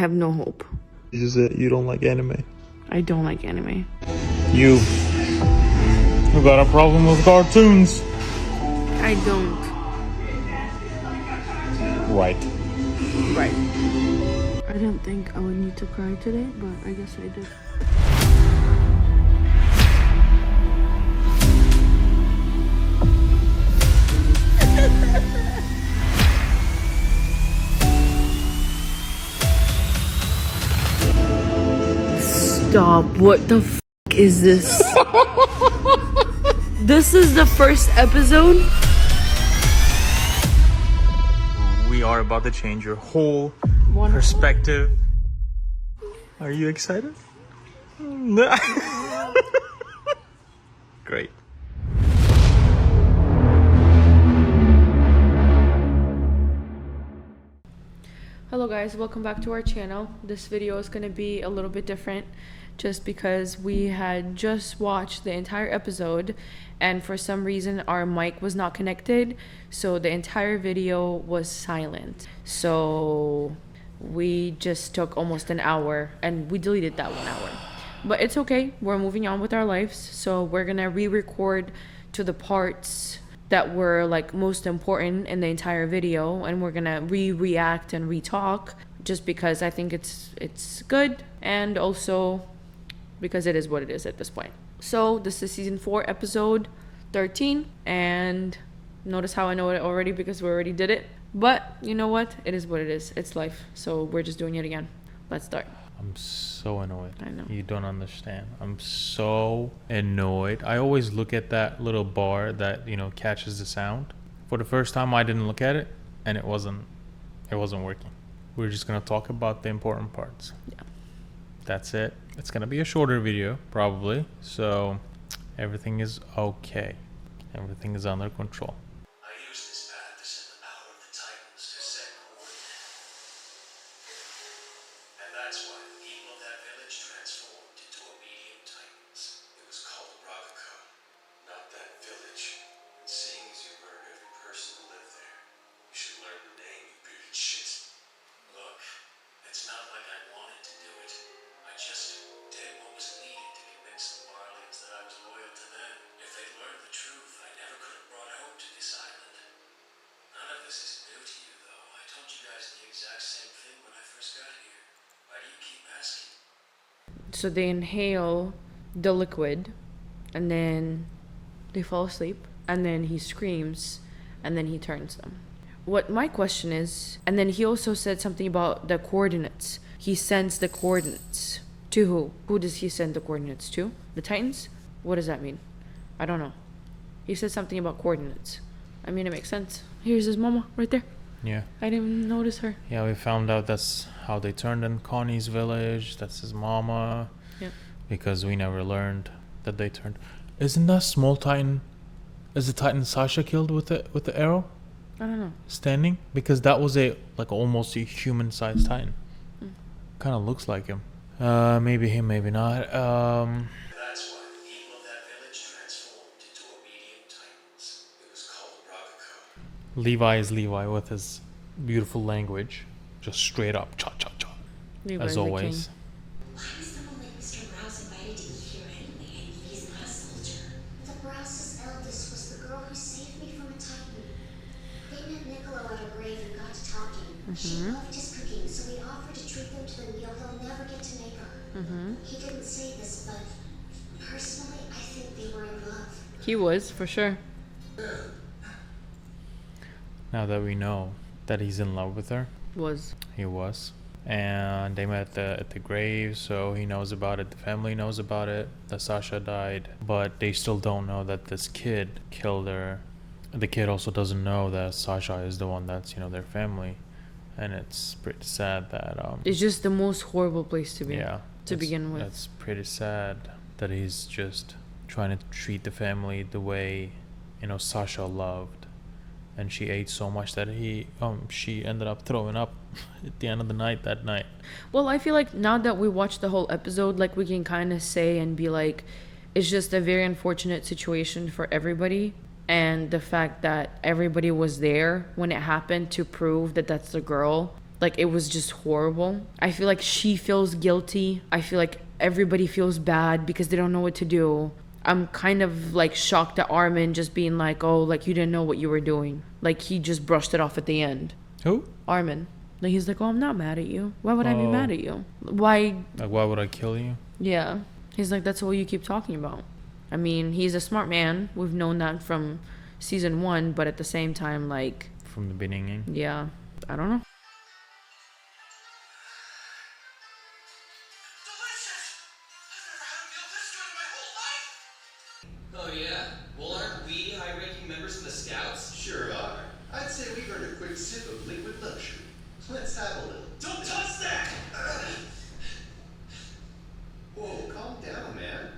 have no hope. Is it you don't like anime? I don't like anime. You got a problem with cartoons. I don't. Right. I didn't think I would need to cry today, but I guess I did. Stop. What the f is this? This is the first episode? We are about to change your whole perspective. Are you excited? Great. Hello guys, welcome back to our channel. This video is going to be a little bit different just because we had just watched the entire episode and for some reason our mic was not connected, so the entire video was silent. So we just took almost an hour and we deleted that 1 hour. But it's okay, we're moving on with our lives, so we're gonna re-record to the parts that were like most important in the entire video, and we're gonna react and re-talk just because I think it's good, and also because it is what it is at this point. So this is season 4 episode 13, and notice how I know it already because we already did it, but you know what, it is what it is. It's life, so we're just doing it again. Let's start. I'm so annoyed. I know. You don't understand. I'm so annoyed. I always look at that little bar that, you know, catches the sound. For the first time, I didn't look at it, and it wasn't working. We're just gonna talk about the important parts. Yeah. That's it. It's gonna be a shorter video, probably. So everything is okay. Everything is under control. I used this path to send the power of the Titans to set coordinate. And that's why the people of that village transformed into obedient Titans. It was called FALCO, not that village. And seeing as you murdered every person who lived there, you should learn the name, you bearded shit. Look, it's not like I wanted to do it. I just did what was needed to convince the Marlians that I was loyal to them. If they'd learned the truth, I never could have brought hope to this island. None of this is new to you, though. I told you guys the exact same thing when I first got here. Why do you keep asking? So they inhale the liquid and then they fall asleep, and then he screams and then he turns them. What my question is, and then he also said something about the coordinates. He sends the coordinates to who? Who does he send the coordinates to? The Titans? What does that mean? I don't know. He said something about coordinates. I mean, it makes sense. Here's his mama right there. Yeah. I didn't even notice her. Yeah, we found out that's how they turned in Connie's village. That's his mama. Yeah. Because we never learned that they turned. Isn't that small Titan? Is the Titan Sasha killed with the arrow? I don't know. Standing? Because that was almost a human-sized Titan. Kind of looks like him. Maybe him, maybe not. That's why the people of that village transformed into obedient Titans. It was called FALCO. Levi is Levi with his beautiful language. Just straight up. Cha cha cha. Levi's As the always. king. Why was someone like Mr. Browse invited to eat here anyway, and he's not a soldier? The Brouse's eldest was the girl who saved me from a Titan. They met Niccolo at a grave and got to talking. She loved his cooking, so we offered to treat them to the meal he'll never get to make her. He didn't say this, but personally, I think they were in love. He was, for sure. Now that we know that he's in love with her. Was. He was. And they met at the grave, so he knows about it. The family knows about it, that Sasha died. But they still don't know that this kid killed her. The kid also doesn't know that Sasha is the one that's, their family. And it's pretty sad that... It's just the most horrible place to be. Yeah. To begin with. It's pretty sad that he's just trying to treat the family the way, Sasha loved. And she ate so much that she ended up throwing up at the end of the night that night. Well, I feel like now that we watched the whole episode, like we can kind of say and be like, it's just a very unfortunate situation for everybody. And the fact that everybody was there when it happened to prove that that's the girl, Like, it was just horrible. I feel like she feels guilty. I feel like everybody feels bad because they don't know what to do. I'm kind of like shocked at Armin just being like, oh, like you didn't know what you were doing. Like he just brushed it off at the end. Who? Armin. Like he's like, oh, I'm not mad at you. Why would I be Oh. mad at you? Why? Like, why would I kill you? Yeah. He's like, that's all you keep talking about. I mean, he's a smart man. We've known that from season 1, but at the same time, like, From the beginning. yeah, I don't know. Delicious! I've never had a meal this good in my whole life! Oh yeah? Well, aren't we high-ranking members of the Scouts? Sure are. I'd say we've earned a quick sip of liquid luxury. Let's have a little. Don't touch that! Whoa, calm down, man.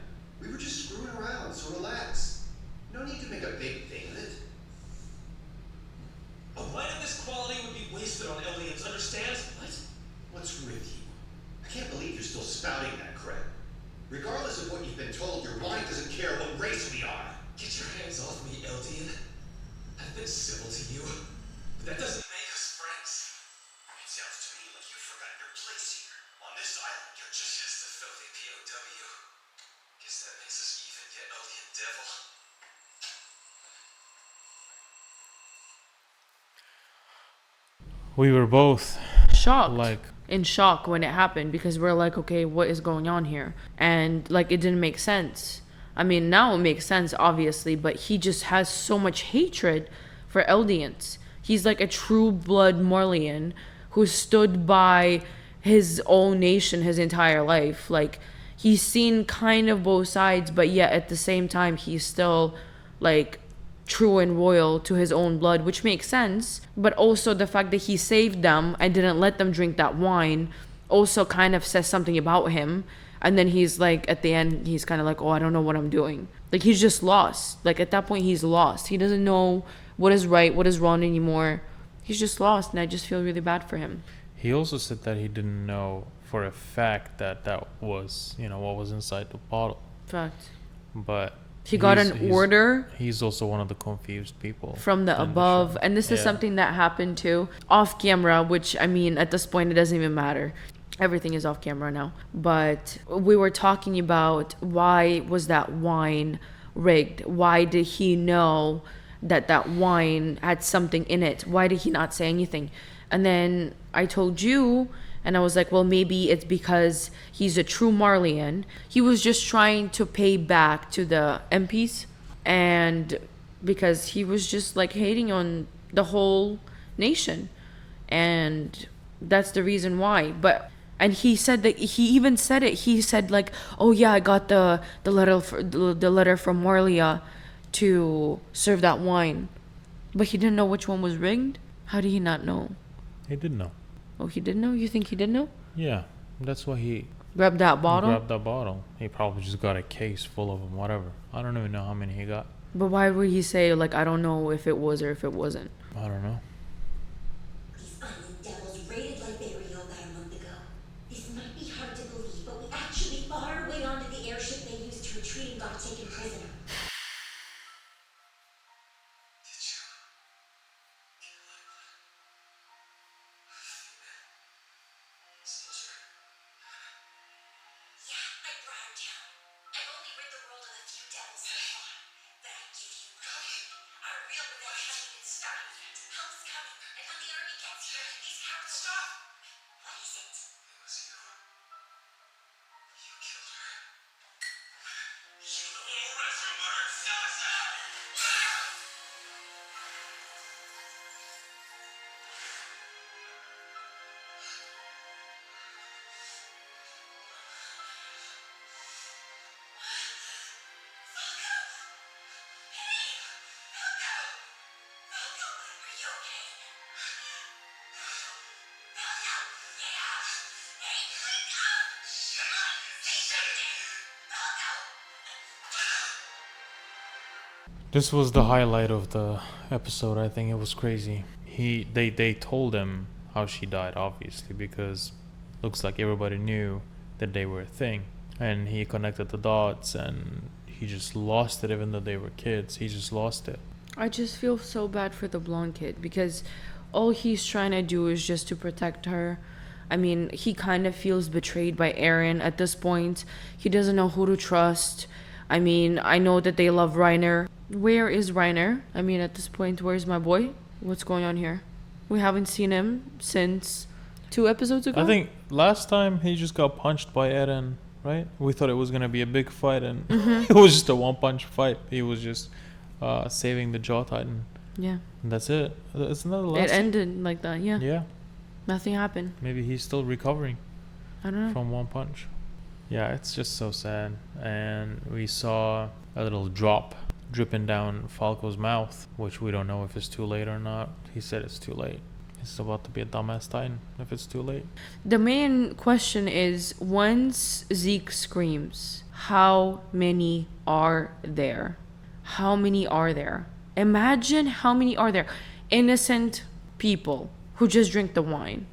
We were just screwing around, so relax. No need to make a big thing of it. A wine of this quality would be wasted on aliens, understand? What? What's with you? I can't believe you're still spouting that crap. Regardless of what you've been told, your wine doesn't care what race we are. Get your hands off me, Eldian. I've been civil to you, but that doesn't make us friends. It sounds to me like you've forgotten your place here. On this island, you're just a filthy POW. Guess that makes us even yet, Eldian devil. We were both Shocked. like, In shock when it happened because we're like, okay, what is going on here? And like, it didn't make sense. I mean, now it makes sense, obviously, but he just has so much hatred for Eldians. He's like a true blood Morlian who stood by his own nation his entire life. Like, he's seen kind of both sides, but yet at the same time, he's still like true and loyal to his own blood, which makes sense. But also the fact that he saved them and didn't let them drink that wine also kind of says something about him. And then he's like, at the end, he's kind of like, oh, I don't know what I'm doing. Like, he's just lost. Like, at that point, he's lost. He doesn't know what is right, what is wrong anymore. He's just lost, and I just feel really bad for him. he also said that he didn't know for a fact that that was, what was inside the bottle. Fact. But He got he's- an he's- order He's also one of the confused people from the in above, show. and this is Yeah. something that happened too off camera, which I mean, at this point, it doesn't even matter. Everything is off camera now. But we were talking about why was that wine rigged? Why did he know that that wine had something in it? Why did he not say anything? And then I told you, and I was like, well, maybe it's because he's a true Marlian. He was just trying to pay back to the MPs, and because he was just like hating on the whole nation. And that's the reason why. And he said that, he even said it. He said like, oh yeah, I got the letter from Morlia to serve that wine. But he didn't know which one was rigged? How did he not know? He did know. Oh, he didn't know? You think he did know? Yeah, that's why he Grabbed that bottle? grabbed that bottle. He probably just got a case full of them, whatever. I don't even know how many he got. But why would he say, like, I don't know if it was or if it wasn't? I don't know. These island devils raided Liberia about a month ago. This might be hard to believe, but we actually fought our way onto the airship they used to retreat and got taken prisoner. Did you kill anyone? Soldier? Yeah, I brought her down. I've only rid the world of a few devils so far, but I give you one. Our real revenge hasn't even started yet. Help's coming, and when the army gets here, these cowards. Stop! What is it? It was you. You killed her. You little wretched murdered Sasha! Falco, are you okay? Falco, get up! Hey, wake up! Come on, say something! Falco! This was the highlight of the episode. I think it was crazy. They told him how she died, obviously, because looks like everybody knew that they were a thing, and he connected the dots, and he just lost it. Even though they were kids, he just lost it. I just feel so bad for the blonde kid because all he's trying to do is just to protect her. I mean, he kind of feels betrayed by Aaron at this point. He doesn't know who to trust. I mean, I know that they love Reiner. Where is Reiner? I mean, at this point, where's my boy? What's going on here? We haven't seen him since 2 episodes ago. I think last time he just got punched by Eren, right? We thought it was gonna be a big fight, and it was just a one-punch fight. He was just saving the Jaw Titan. Yeah. And that's it. Isn't that the last? It ended like that, yeah. Yeah. Nothing happened. Maybe he's still recovering I don't know. from one punch. Yeah, it's just so sad. And we saw a little drop dripping down Falco's mouth, which we don't know if it's too late or not. He said it's too late. It's about to be a dumbass Titan if it's too late. The main question is, once Zeke screams, how many are there? How many are there? Imagine how many are there. Innocent people who just drink the wine.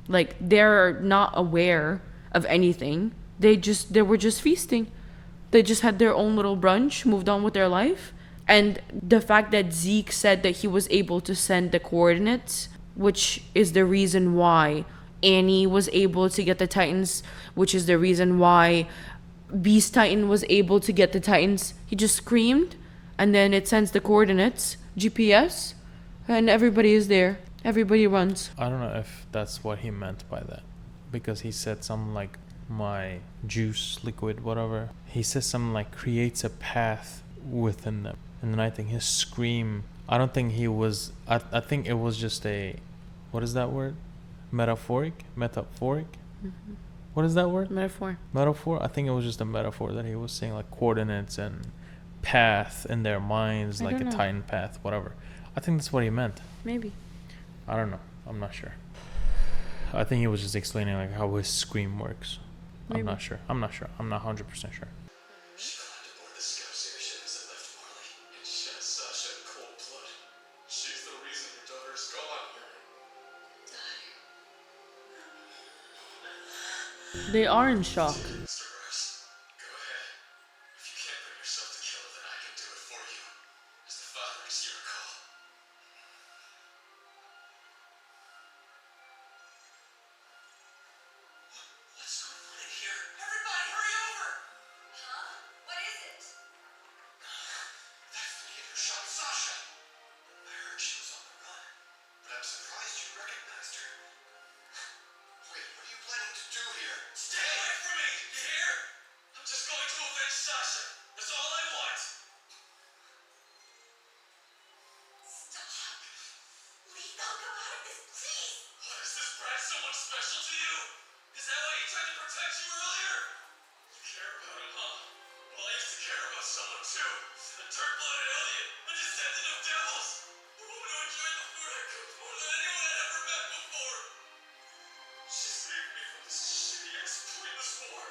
Like, they're not aware of anything. They were just feasting. They just had their own little brunch, moved on with their life. And the fact that Zeke said that he was able to send the coordinates, which is the reason why Annie was able to get the Titans, which is the reason why Beast Titan was able to get the Titans. He just screamed, and then it sends the coordinates, GPS, and everybody is there. Everybody runs. I don't know if that's what he meant by that, because he said something like, my juice, liquid, whatever. He says something like, creates a path within them. And then I think his scream, I don't think he was, I think it was just a, what is that word? Metaphoric? Mm-hmm. What is that word? Metaphor. Metaphor? I think it was just a metaphor that he was saying, like coordinates and path in their minds, like a Titan path, whatever. I think that's what he meant. Maybe. I don't know. I'm not sure. I think he was just explaining like how his scream works. Maybe. I'm not sure. I'm not 100% sure. She climbed aboard the Scout's airship as it left Marley and shed Sasha in cold blood. She's the reason your daughter's gone. They are in shock. Mr. Rice, go ahead. If you can't bring yourself to kill, then I can do it for you. As the father, it's your call. What's going on in here? Everybody, hurry over! Huh? What is it? That's the kid who shot Sasha. I heard she was on the run, but I'm surprised you recognized her. Wait, what are you planning to do here? Stay away from me! You hear? I'm just going to avenge Sasha. That's all I want. Stop. Leave Falco out of this, please. What, is this brat someone special to you? Is that why he tried to protect you earlier? You care about him, huh? Well, I used to care about someone too. A dirt-blooded alien, a descendant of devils. A woman who enjoyed the food I cooked more than anyone I'd ever met before. She saved me from this shitty-ass pointless war.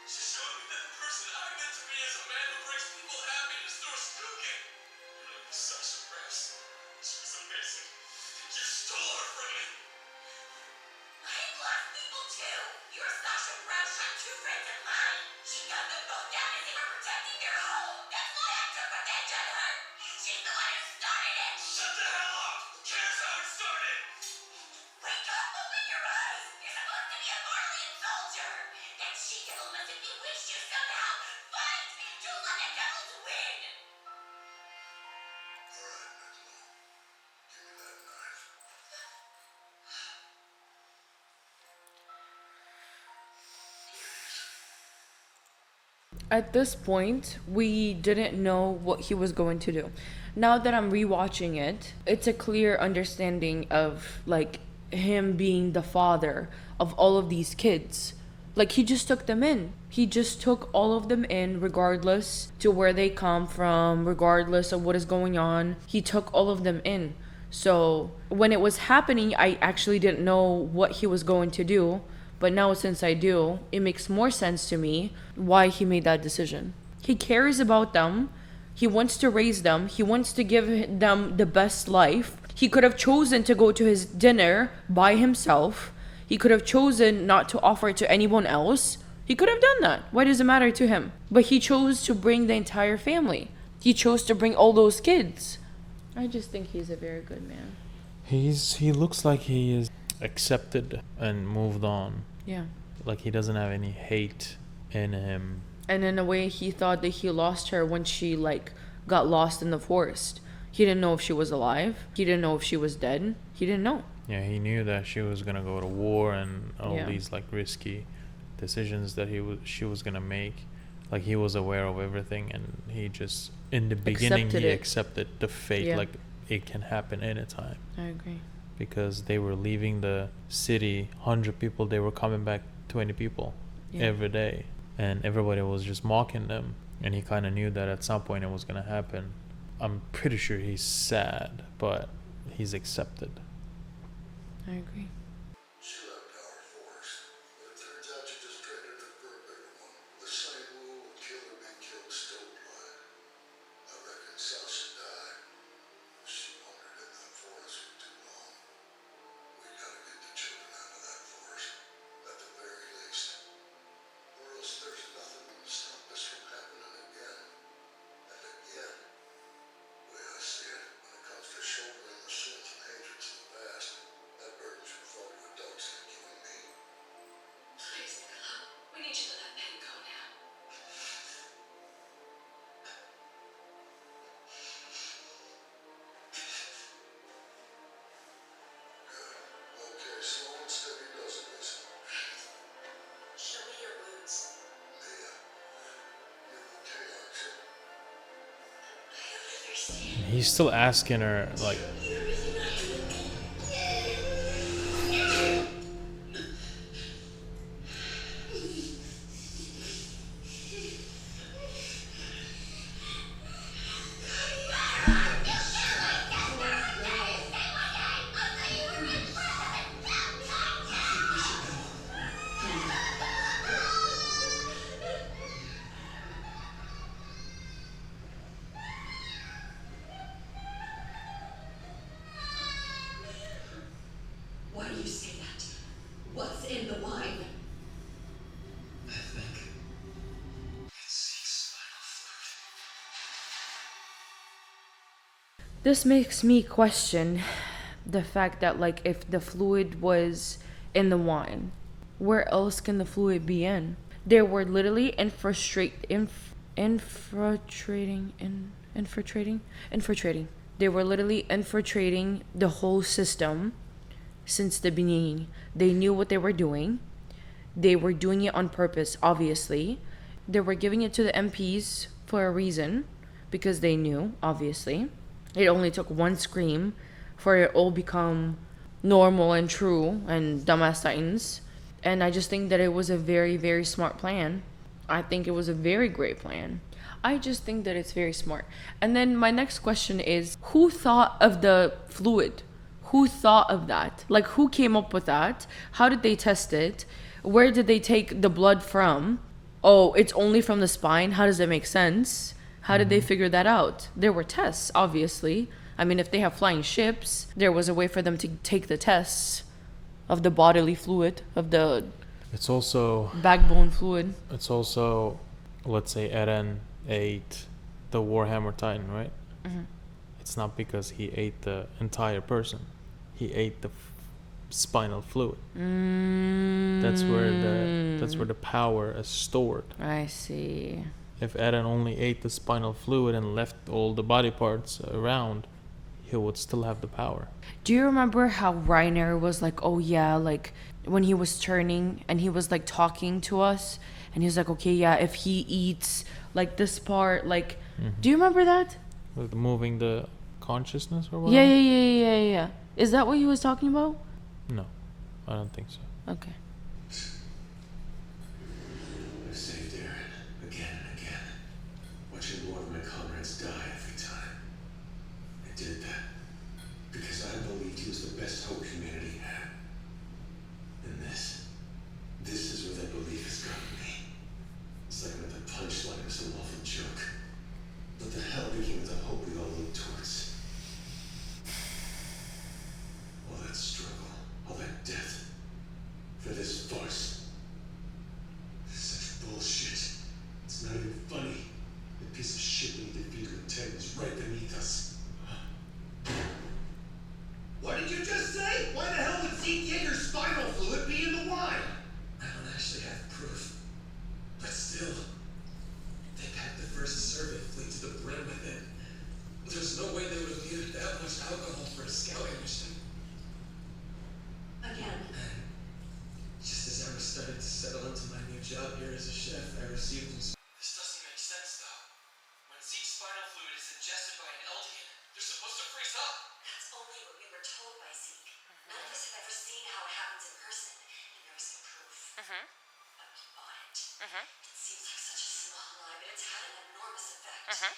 She showed me that the person I'm meant to be is a man who brings people happiness through his cooking. Her name was Sasha Brass. She was amazing. You stole her from me. I've lost people too. Your Sasha Brown shot 2 friends of mine. She got them both down as they were protecting their home. That's why I took revenge on her. She's the one who started it. Shut the hell up! Who cares how it started? Wake up, open your eyes. You're supposed to be a Marleyan soldier. That she-devil must have bewitched you somehow. Fight! Don't let the devils win. Alright, Nicola. Give me that knife. At this point, we didn't know what he was going to do. Now that I'm rewatching it, it's a clear understanding of like him being the father of all of these kids. Like, he just took them in. He just took all of them in, regardless to where they come from, regardless of what is going on. He took all of them in. So when it was happening, I actually didn't know what he was going to do. But now since I do, it makes more sense to me why he made that decision. He cares about them. He wants to raise them. He wants to give them the best life. He could have chosen to go to his dinner by himself. He could have chosen not to offer it to anyone else. He could have done that. Why does it matter to him? But he chose to bring the entire family. He chose to bring all those kids. I just think he's a very good man. He looks like he is accepted and moved on. Yeah. Like he doesn't have any hate in him. And in a way, he thought that he lost her when she, like, got lost in the forest. He didn't know if she was alive. He didn't know if she was dead. He didn't know. Yeah, he knew that she was gonna go to war and all Yeah. these like risky decisions that she was gonna make. Like he was aware of everything, and he just in the beginning Accepted he it. accepted the fate. Yeah. Like it can happen anytime, I agree. because they were leaving the city, 100 people, they were coming back 20 people Yeah. every day, and everybody was just mocking them, and he kind of knew that at some point it was gonna happen. I'm pretty sure he's sad, but he's accepted. I agree. She left our forest, but it turns out she just traded it for a bigger one. The same rule of kill or be killed still applied. I reckon Sasha died. She wandered in that forest for too long. We gotta get the children out of that forest, at the very least. Or else there's nothing to stop this from happening again. And again. The way I see it, when it comes to shouldering the sins and hatreds of the past, that burden should fall to adults like you and me. Please, Nicola, we need you to let Ben go now. Okay, slow and steady does it, Lisa. Show me your wounds. Mia, you're okay, aren't you? I don't understand. He's still asking her like, You're really not doing me. Why do you say that? What's in the wine? I think it's Zeke's final flirt. This makes me question the fact that, like, if the fluid was in the wine, where else can the fluid be in? They were literally infiltrating. They were literally infiltrating the whole system since the beginning. They knew what they were doing. They were doing it on purpose, obviously. They were giving it to the MPs for a reason, because they knew, obviously. It only took one scream for it all become normal and true and dumbass Titans. And I just think that it was a very, very smart plan. I think it was a very great plan. I just think that it's very smart. And then my next question is, who thought of the fluid? Who thought of that? Like, who came up with that? How did they test it? Where did they take the blood from? Oh, it's only from the spine? How does that make sense? How did they figure that out? There were tests, obviously. I mean, if they have flying ships, there was a way for them to take the tests of the bodily fluid, of the it's also, backbone fluid. let's say Eren ate the Warhammer Titan, right? Mm-hmm. It's not because he ate the entire person. He ate the spinal fluid. That's where the power is stored. I see. If Eren only ate the spinal fluid and left all the body parts around, he would still have the power. Do you remember how Reiner was like, oh yeah, like when he was turning and he was like talking to us and he was like, okay, yeah, if he eats like this part, like, do you remember that? With moving the consciousness or Yeah, whatever? yeah. Is that what he was talking about? No, I don't think so. Okay. I've saved Aaron again and again, watching more of my comrades die every time. I did that because I believed he was the best hope humanity had. And this is where that belief has gotten me. It's like when the punchline was some awful joke. But the hell became the hope we all look towards. All that struggle, all that death, for this Phil, they packed the first survey fleet to the brim with it. There's no way they would have needed that much alcohol for a scouting mission. Again. And just as I was starting to settle into my new job here as a chef, I received some. This doesn't make sense, though. When Zeke's spinal fluid is ingested by an Eldian, they're supposed to freeze up. That's only what we were told by Zeke. None of us have ever seen how it happens in person, and there was no proof. But we bought it. It seems like such a small lie, but it's had an enormous effect.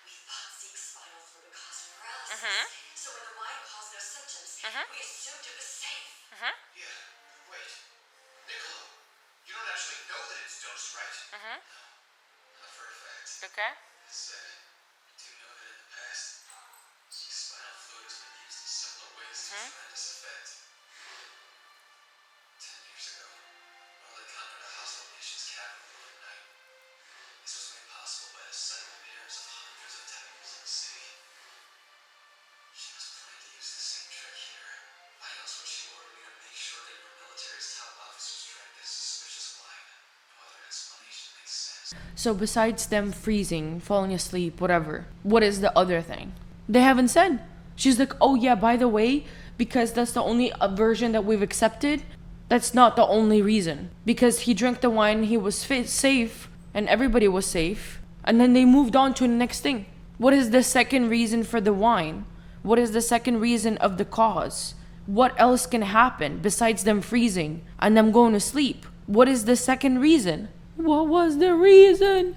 We thought Zeke's spinal fluid would cause paralysis, so when the wine caused no symptoms, we assumed it was safe. Yeah, wait. Niccolo, you don't actually know that it's dosed, right? No, not for a fact. Okay. That said, I do know that in the past, Zeke's spinal fluid has been used in similar ways to tremendous effect. 10 years ago, while they conquered a hostile nation's capital overnight, this was made possible by the sudden appearance of hundreds of titans in the city. She must plan to use the same trick here. Why else would she order me to make sure that your military's top officers drank this suspicious wine? No other explanation makes sense. So besides them freezing, falling asleep, whatever, what is the other thing? They haven't said. She's like, oh yeah, by the way, because that's the only version that we've accepted, that's not the only reason. Because he drank the wine, he was safe, and everybody was safe. And then they moved on to the next thing. What is the second reason for the wine? What is the second reason of the cause? What else can happen besides them freezing and them going to sleep? What is the second reason? What was the reason? Tell me,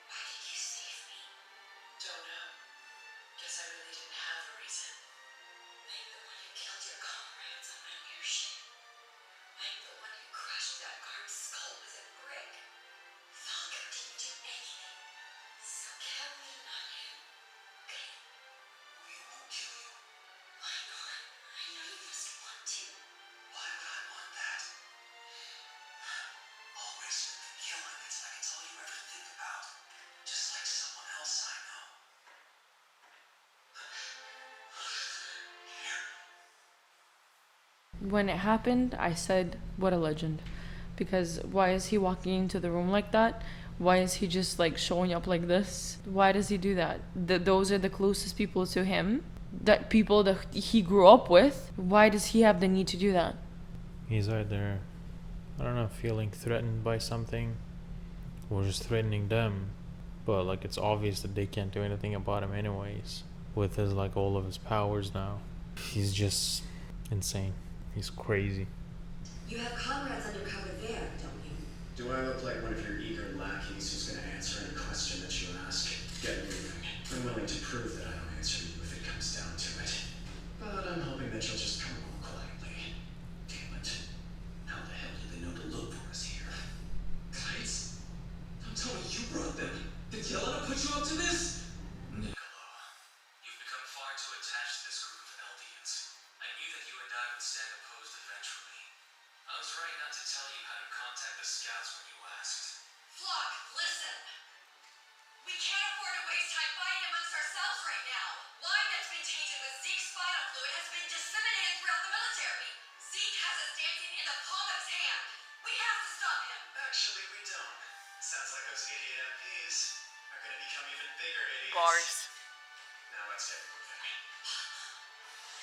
why did you save me? Don't know. Guess I really didn't have a reason. I'm the one who killed your comrades on my airship. I'm the one who crushed that guard's skull with a brick. Falco didn't do anything. So can we not him? Okay? We won't kill you. Why not? I know you must want to. Why would I want that? Always the killing, it's like it's all you ever think about. Just like someone else I know. Here. When it happened, I said, what a legend. Because why is he walking into the room like that? Why is he just like showing up like this? Why does he do that? Those are the closest people to him, that people that he grew up with. Why does he have the need to do that? He's either, I don't know, feeling threatened by something or just threatening them. But like it's obvious that they can't do anything about him anyways. With his like all of his powers now. He's just insane. He's crazy. You have comrades undercover there, don't you? Do I look like one of your eager lackeys who's going to answer any question that you ask? Get moving. I'm willing to prove that I don't answer you if it comes down to it. But I'm hoping that you'll just come along quietly. Damn it. How the hell do they know to look for us here? Kites? Don't tell me you brought them. Did Yelena put you up to this? Niccolo, you've become far too attached to this group of Eldians. I knew that you and I would stand opposed eventually. I was right not to tell you how to contact the scouts when you asked. Flock, listen! We can't afford to waste time fighting amongst ourselves right now. Wine that's been tainted with Zeke's spinal fluid has been disseminated throughout the military. Zeke has us dancing in the palm of his hand. We have to stop him. Actually, we don't. Sounds like those idiot MPs are going to become even bigger idiots. Bars. Now let's get moving.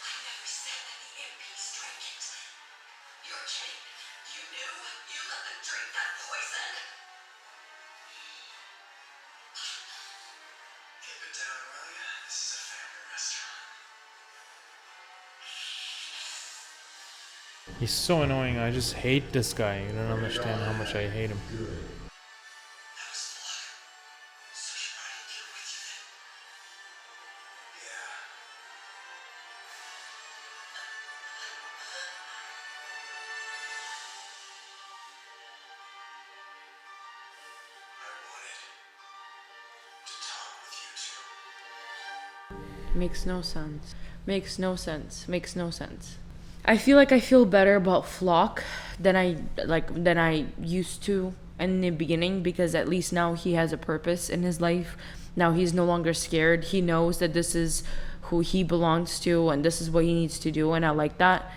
I never said that the MPs drank it. You're kidding. You knew? You let them drink that poison? Keep it down, will ya? This is a family restaurant. He's so annoying. I just hate this guy. You don't understand how much I hate him. That was luck. So you brought him here with you then? Yeah. I wanted to talk with you two. Makes no sense. Makes no sense. Makes no sense. I feel like I feel better about Flock than I used to in the beginning, because at least now he has a purpose in his life. Now he's no longer scared. He knows that this is who he belongs to and this is what he needs to do, and I like that.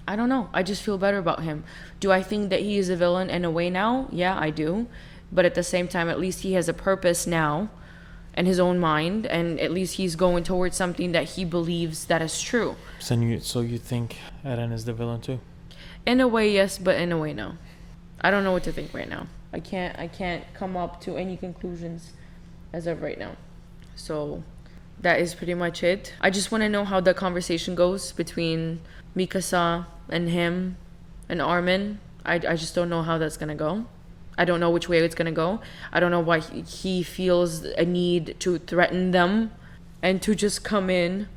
I don't know. I just feel better about him. Do I think that he is a villain in a way now? Yeah, I do. But at the same time, at least he has a purpose now in his own mind, and at least he's going towards something that he believes that is true. So you think Eren is the villain too? In a way, yes, but in a way, no. I don't know what to think right now. I can't come up to any conclusions as of right now. So that is pretty much it. I just want to know how the conversation goes between Mikasa and him and Armin. I just don't know how that's gonna go. I don't know which way it's gonna go. I don't know why he feels a need to threaten them and to just come in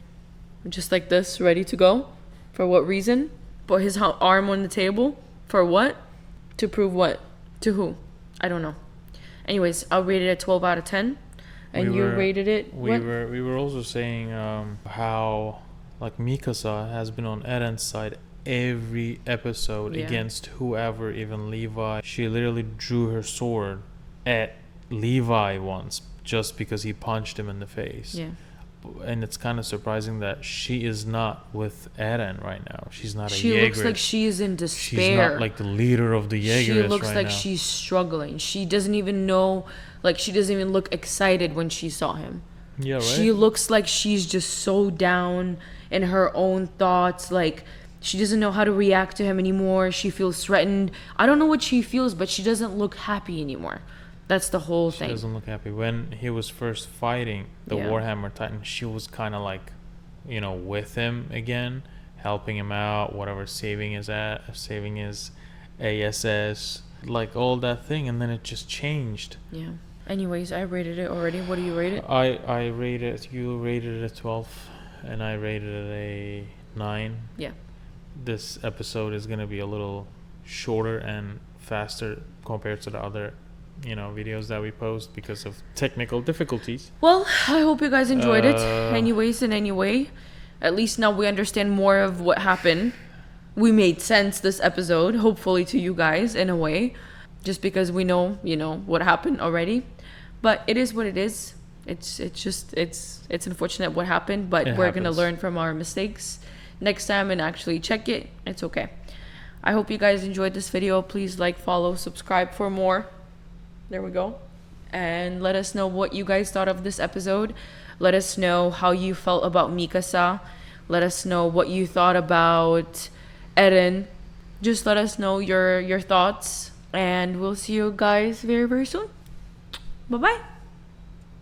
just like this, ready to go. For what reason? Put his arm on the table. For what? To prove what? To who? I don't know. Anyways, I'll rate it a 12 out of 10. And you rated it what? We were also saying how like Mikasa has been on Eren's side every episode against whoever, even Levi. She literally drew her sword at Levi once just because he punched him in the face. Yeah. And it's kind of surprising that she is not with Eren right now. She's not a She Jaeger. looks like she is in despair. She's not like the leader of the Jaegers She looks right like now. she's struggling. She doesn't even know, like she doesn't even look excited when she saw him. Yeah, right? She looks like she's just so down in her own thoughts. Like she doesn't know how to react to him anymore. She feels threatened. I don't know what she feels, but she doesn't look happy anymore. That's the whole thing. She doesn't look happy. When he was first fighting the Warhammer Titan, she was kind of like, with him again, helping him out, whatever, saving his ASS, like all that thing, and then it just changed. Yeah. Anyways, I rated it already. What do you rate it? You rated it a 12, and I rated it a 9. Yeah. This episode is going to be a little shorter and faster compared to the other videos that we post because of technical difficulties. Well, I hope you guys enjoyed it. Anyways, in any way, at least now we understand more of what happened. We made sense this episode, hopefully to you guys in a way, just because we know, what happened already. But it is what it is. It's unfortunate what happened, but we're going to learn from our mistakes next time and actually check it. It's okay. I hope you guys enjoyed this video. Please like, follow, subscribe for more. There we go. And let us know what you guys thought of this episode. Let us know how you felt about Mikasa. Let us know what you thought about Eren. Just let us know your thoughts. And we'll see you guys very, very soon. Bye-bye.